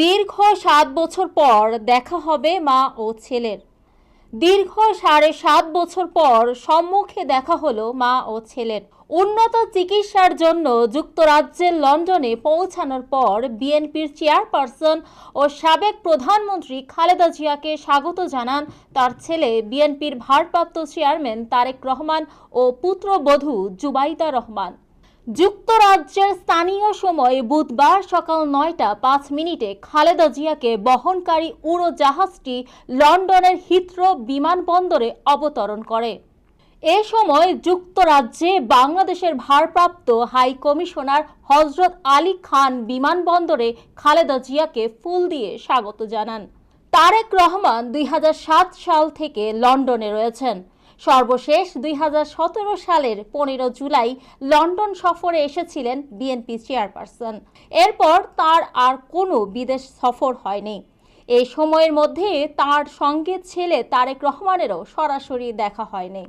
দীর্ঘ ৭ বছর পর দেখা হবে মা ও ছেলের। দীর্ঘ ৭.৫ বছর পর সম্মুখে দেখা হলো মা ও ছেলের। উন্নত চিকিৎসার জন্য যুক্তরাজ্যের লন্ডনে পৌঁছানোর পর বিএনপির চেয়ারপারসন ও সাবেক প্রধানমন্ত্রী খালেদা জিয়াকে স্বাগত জানান তার ছেলে বিএনপির ভারপ্রাপ্ত চেয়ারম্যান তারেক রহমান ও পুত্রবধূ জুবাইদা রহমান। যুক্তরাজ্যের স্থানীয় সময় বুধবার সকাল ৯টা ৫ মিনিটে খালেদা জিয়াকে বহনকারী উড়োজাহাজটি লন্ডনের হিথ্রো বিমানবন্দরে অবতরণ করে। এ সময় যুক্তরাজ্যে বাংলাদেশের ভারপ্রাপ্ত হাই কমিশনার হযরত আলী খান বিমানবন্দরে খালেদা জিয়াকে ফুল দিয়ে স্বাগত জানান। তারেক রহমান ২০০৭ সাল থেকে লন্ডনে রয়েছেন। সর্বশেষ ২০১৭ সালের ১৫ জুলাই লন্ডন সফরে এসেছিলেন বিএনপি চেয়ারপারসন। এরপর তার আর কোনো বিদেশ সফর হয়নি। এই সময়ের মধ্যে তার সঙ্গে ছেলে তারেক রহমানেরও সরাসরি দেখা হয়নি।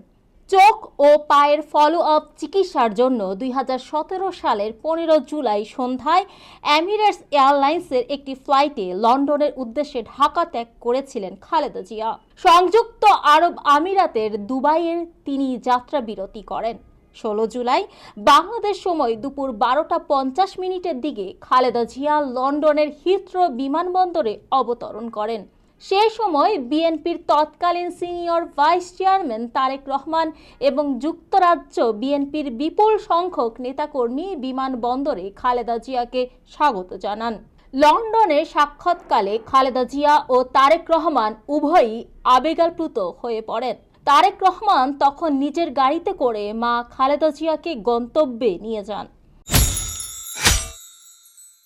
চোখ ও পায়ের ফলো আপ চিকিৎসার জন্য ২০১৭ সালের ১৫ জুলাই সন্ধ্যায় এমিরেটস এয়ারলাইন্সের একটি ফ্লাইটে লন্ডনের উদ্দেশ্যে ঢাকা ত্যাগ করেছিলেন খালেদা জিয়া। সংযুক্ত আরব আমিরাতের দুবাইয়ের তিনি যাত্রা বিরতি করেন। ১৬ জুলাই বাংলাদেশ সময় দুপুর ১২টা ৫০ মিনিটের দিকে খালেদা জিয়া লন্ডনের হিথ্রো বিমানবন্দরে অবতরণ করেন। সে সময় বিএনপির তৎকালীন senior vice chairman Tarique Rahman এবং যুক্তরাজ্য বিএনপির বিপুল সংখ্যক নেতাকর্মী বিমানবন্দরে খালেদা জিয়াকে স্বাগত জানান। লন্ডনে সাক্ষাৎকালে খালেদা জিয়া ও তারেক রহমান উভয়ই আবেগাপ্লুত হয়ে পড়েন। তারেক রহমান তখন নিজের গাড়িতে করে মা খালেদা জিয়াকে গন্তব্যে নিয়ে যান।